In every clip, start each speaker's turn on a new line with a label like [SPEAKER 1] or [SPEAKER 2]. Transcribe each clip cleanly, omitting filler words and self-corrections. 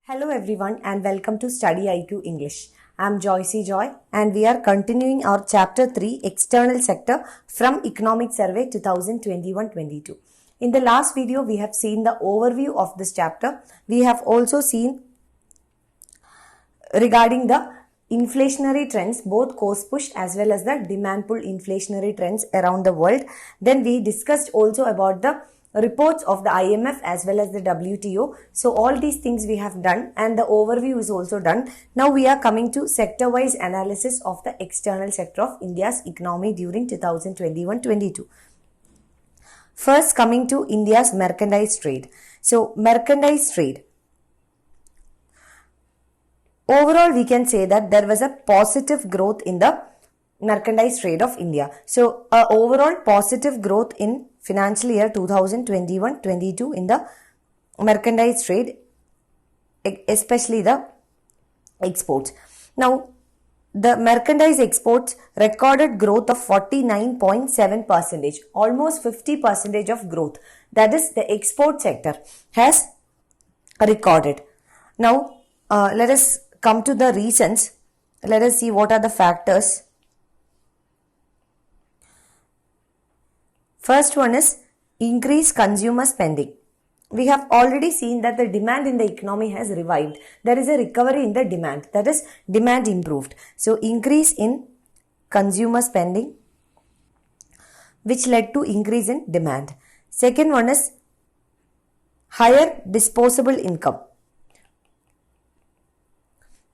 [SPEAKER 1] Hello everyone and welcome to Study IQ English. I am Joycey Joy and we are continuing our Chapter 3 External Sector from Economic Survey 2021-22. In the last video, we have seen the overview of this chapter. We have also seen regarding the inflationary trends, both cost push as well as the demand pull inflationary trends around the world. Then we discussed also about the reports of the IMF as well as the WTO. So all these things we have done and the overview is also done. Now we are coming to sector-wise analysis of the external sector of India's economy during 2021-22. First, coming to India's merchandise trade. So merchandise trade. Overall, we can say that there was a positive growth in the merchandise trade of India. So, overall positive growth in financial year 2021-22 in the merchandise trade, especially the exports. Now, the merchandise exports recorded growth of 49.7%, almost 50% of growth. That is, the export sector has recorded. Now, let us come to the reasons. Let us see what are the factors. First one is increased consumer spending. We have already seen that the demand in the economy has revived. There is a recovery in the demand. That is, demand improved. So, increase in consumer spending, which led to increase in demand. Second one is higher disposable income.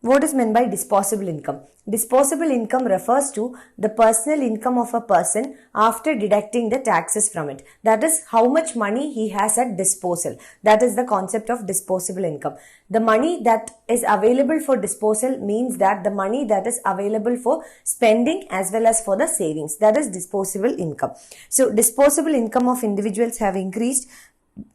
[SPEAKER 1] What is meant by disposable income? Disposable income refers to the personal income of a person after deducting the taxes from it. That is how much money he has at disposal. That is the concept of disposable income. The money that is available for disposal means that the money that is available for spending as well as for the savings. That is disposable income. So disposable income of individuals have increased,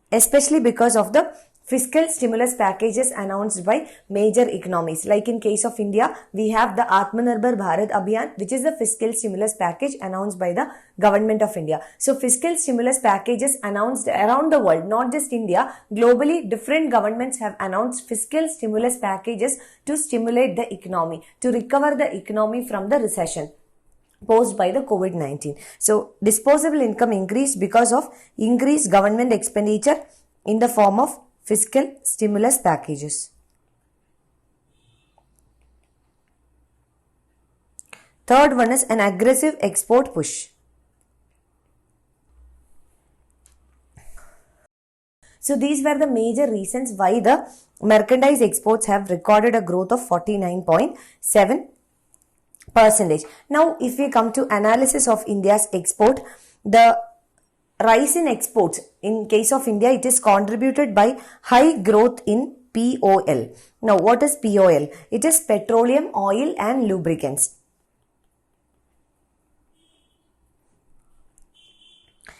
[SPEAKER 1] especially because of the fiscal stimulus packages announced by major economies. Like in case of India, we have the Atmanirbhar Bharat Abhiyan, which is the fiscal stimulus package announced by the government of India. So fiscal stimulus packages announced around the world, not just India, globally different governments have announced fiscal stimulus packages to stimulate the economy, to recover the economy from the recession posed by the COVID-19. So disposable income increased because of increased government expenditure in the form of fiscal stimulus packages. Third one is an aggressive export push. So these were the major reasons why the merchandise exports have recorded a growth of 49.7%. Now, if we come to analysis of India's export, the rise in exports, in case of India, it is contributed by high growth in POL. Now, what is POL? It is petroleum, oil and lubricants.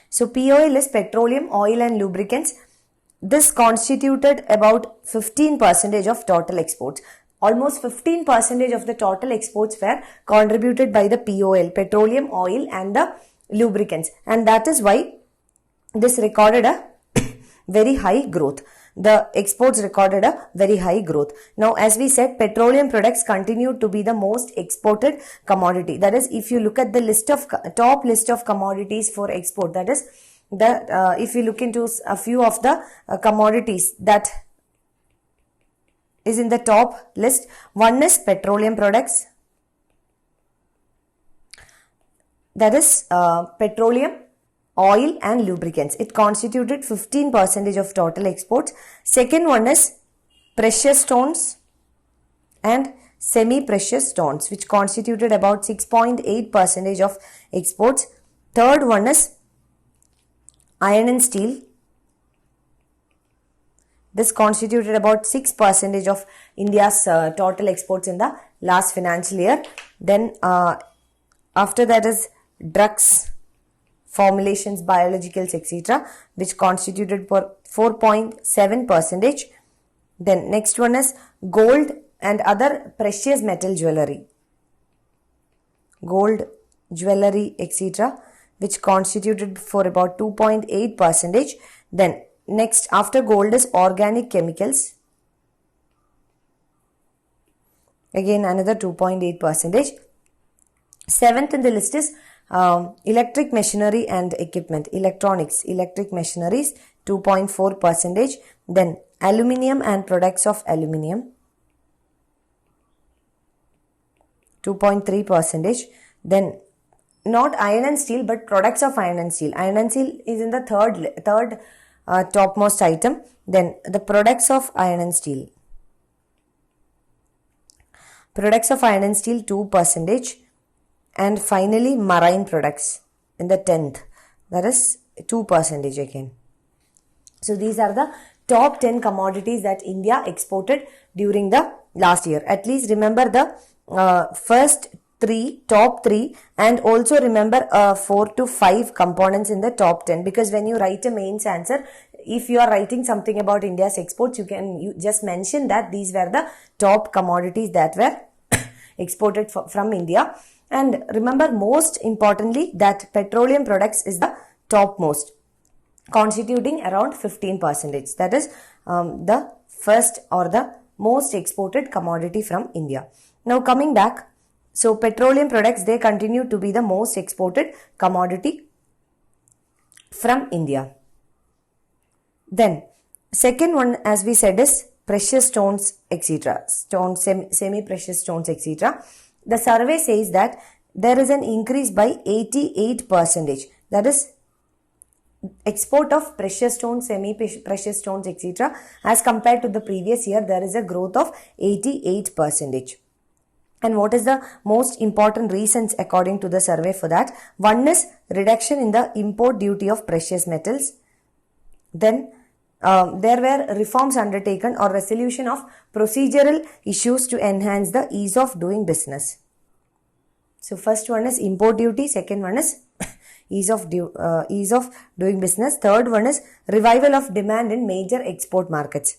[SPEAKER 1] So, POL is petroleum, oil and lubricants. This constituted about 15% of total exports. Almost 15% of the total exports were contributed by the POL, petroleum, oil and the lubricants. And that is why this recorded a very high growth. The exports recorded a very high growth. Now, as we said, petroleum products continue to be the most exported commodity. That is, if you look at the list of top list of commodities for export, that is, if you look into a few of the commodities that is in the top list, one is petroleum products. That is petroleum, oil and lubricants. It constituted 15% of total exports. Second one is precious stones and semi-precious stones, which constituted about 6.8% of exports. Third one is iron and steel. This constituted about 6% of India's total exports in the last financial year. Then after that is drugs, formulations, biologicals, etc., which constituted for 4.7%. Then next one is gold and other precious metal jewelry. Gold, jewelry, etc., which constituted for about 2.8%. Then next after gold is organic chemicals. again another 2.8 percentage. Seventh in the list is electric machinery and equipment, electronics, electric machineries, 2.4 percentage. Then aluminium and products of aluminium, 2.3 percentage. Then not iron and steel, but products of iron and steel. Iron and steel is in the third topmost item. Then the products of iron and steel. Products of iron and steel, 2 percentage. And finally marine products in the 10th, that is 2 percentage again. So these are the top 10 commodities that India exported during the last year. At least remember the first top three, and also remember 4 to 5 components in the top 10, because when you write a mains answer, if you are writing something about India's exports, you just mention that these were the top commodities that were exported from India. And remember, most importantly, that petroleum products is the topmost, constituting around 15 percentage. That is the first or the most exported commodity from India. Now coming back, so petroleum products, they continue to be the most exported commodity from India. Then second one, as we said, is precious stones, etc. Stones, semi-precious stones, etc. The survey says that there is an increase by 88 percentage. That is export of precious stones, semi-precious stones, etc. As compared to the previous year, there is a growth of 88 percentage. And what is the most important reasons according to the survey for that? One is reduction in the import duty of precious metals. Then there were reforms undertaken or resolution of procedural issues to enhance the ease of doing business. So first one is import duty, second one is ease of doing business, third one is revival of demand in major export markets.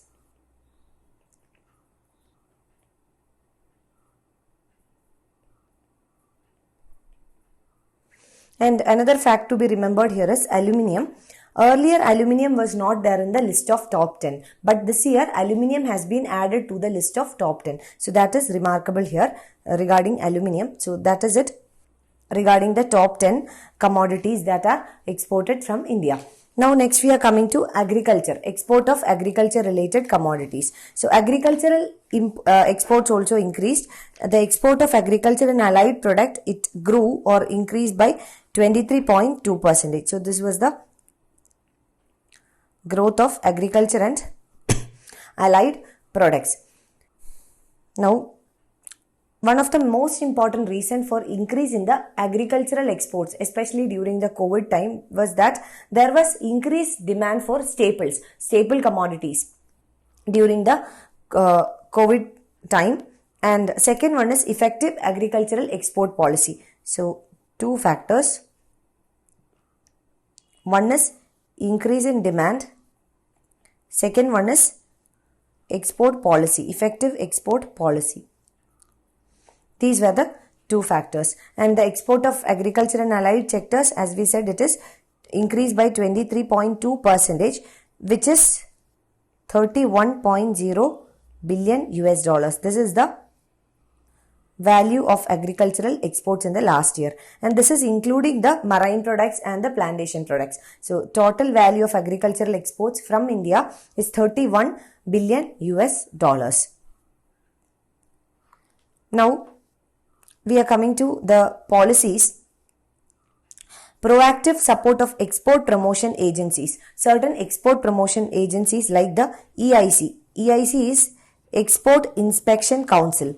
[SPEAKER 1] And another fact to be remembered here is aluminium. Earlier, aluminium was not there in the list of top 10, but this year aluminium has been added to the list of top 10. So that is remarkable here regarding aluminium. So that is it regarding the top 10 commodities that are exported from India. Now next we are coming to agriculture, export of agriculture related commodities. So agricultural exports also increased. The export of agriculture and allied product, it grew or increased by 23.2%. So this was the growth of agriculture and allied products. Now, one of the most important reason for increase in the agricultural exports, especially during the COVID time, was that there was increased demand for staple commodities during the COVID time. And second one is effective agricultural export policy. So, two factors. One is increase in demand. Second one is export policy, effective export policy. These were the two factors. And the export of agriculture and allied sectors, as we said, it is increased by 23.2%, which is 31.0 billion US dollars. This is the value of agricultural exports in the last year, and this is including the marine products and the plantation products. So total value of agricultural exports from India is 31 billion US dollars. Now we are coming to the policies. Proactive support of export promotion agencies. Certain export promotion agencies like the EIC. EIC is Export Inspection Council.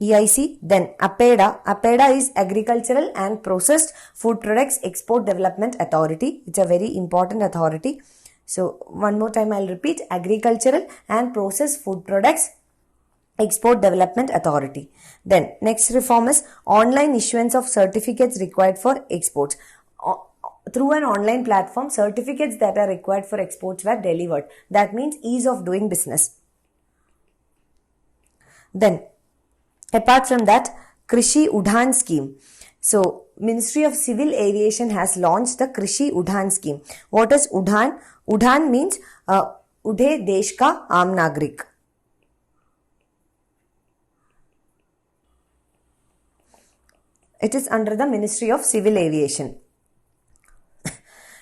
[SPEAKER 1] EIC, then APEDA. APEDA is Agricultural and Processed Food Products Export Development Authority. It's a very important authority. So one more time I'll repeat. Agricultural and Processed Food Products Export Development Authority. Then next reform is online issuance of certificates required for exports. Through an online platform, certificates that are required for exports were delivered. That means ease of doing business. Then apart from that, Krishi Udhan scheme. So Ministry of Civil Aviation has launched the Krishi Udhan scheme. What is Udhan? Udhan means Udhe Desh Ka Aam Nagrik. It is under the Ministry of Civil Aviation.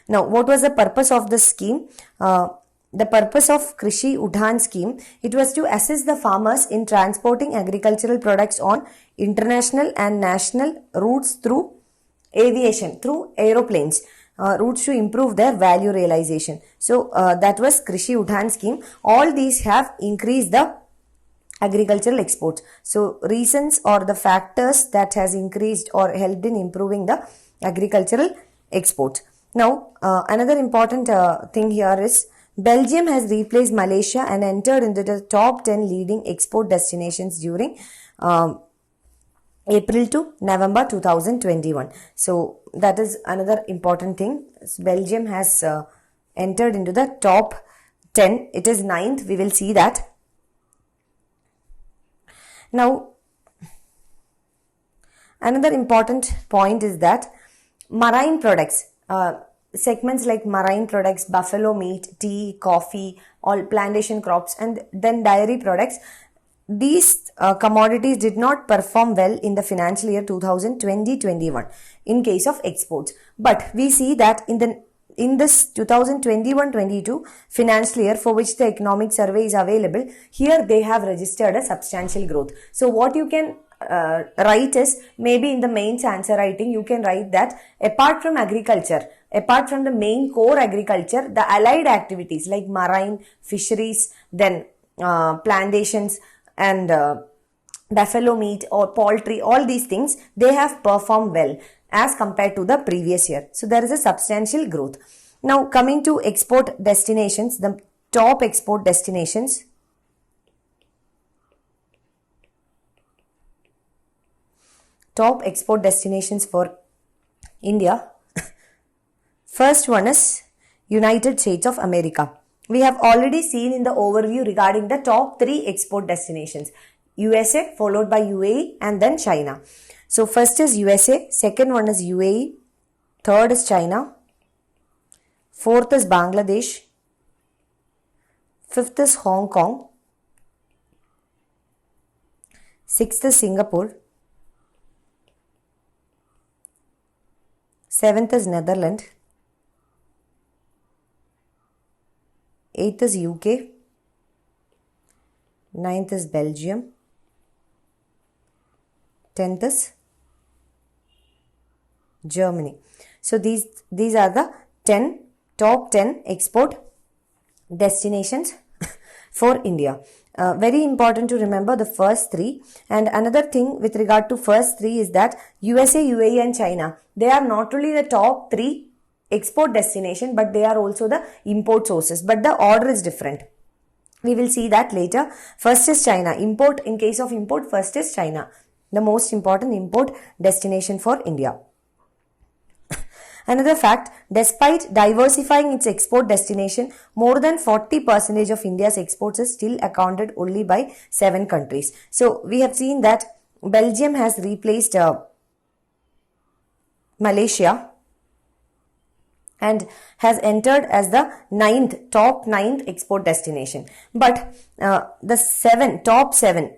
[SPEAKER 1] Now, what was the purpose of this scheme? The purpose of Krishi Udhan scheme, it was to assist the farmers in transporting agricultural products on international and national routes through aviation, through aeroplanes, routes to improve their value realization. So, that was Krishi Udhan scheme. All these have increased the agricultural exports. So, reasons or the factors that has increased or helped in improving the agricultural exports. Now, another important thing here is Belgium has replaced Malaysia and entered into the top 10 leading export destinations during April to November 2021. So, that is another important thing. Belgium has entered into the top 10. It is 9th. We will see that. Now, another important point is that marine products, segments like marine products, buffalo meat, tea, coffee, all plantation crops, and then dairy products, these commodities did not perform well in the financial year 2020-21 in case of exports. But we see that in this 2021-22 financial year, for which the economic survey is available, here they have registered a substantial growth. So what you can write is, maybe in the mains answer writing, you can write that apart from agriculture, apart from the main core agriculture, the allied activities like marine, fisheries, then plantations and buffalo meat or poultry, all these things, they have performed well as compared to the previous year. So there is a substantial growth. Now coming to export destinations, the top export destinations. Top export destinations for India. First one is United States of America. We have already seen in the overview regarding the top 3 export destinations. USA followed by UAE and then China. So first is USA, second one is UAE, third is China, fourth is Bangladesh, fifth is Hong Kong, sixth is Singapore, seventh is Netherlands, eighth is UK, ninth is Belgium, 10th is Germany. So these are the top 10 export destinations for India. Very important to remember the first 3. And another thing with regard to first 3 is that USA, UAE and China, they are not only the top 3 export destination, but they are also the import sources. But the order is different. We will see that later. First is China. Import, in case of import, first is China, the most important import destination for India. Another fact, despite diversifying its export destination, more than 40% of India's exports is still accounted only by 7 countries. So, we have seen that Belgium has replaced Malaysia and has entered as the top 9th export destination. But the top 7,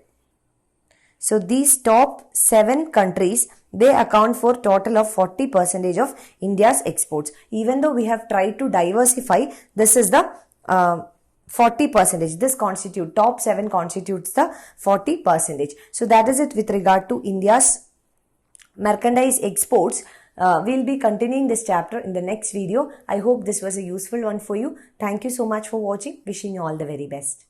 [SPEAKER 1] so these top 7 countries, they account for total of 40% of India's exports. Even though we have tried to diversify, this is the 40%. This top 7 constitutes the 40%. So that is it with regard to India's merchandise exports. We'll be continuing this chapter in the next video. I hope this was a useful one for you. Thank you so much for watching. Wishing you all the very best.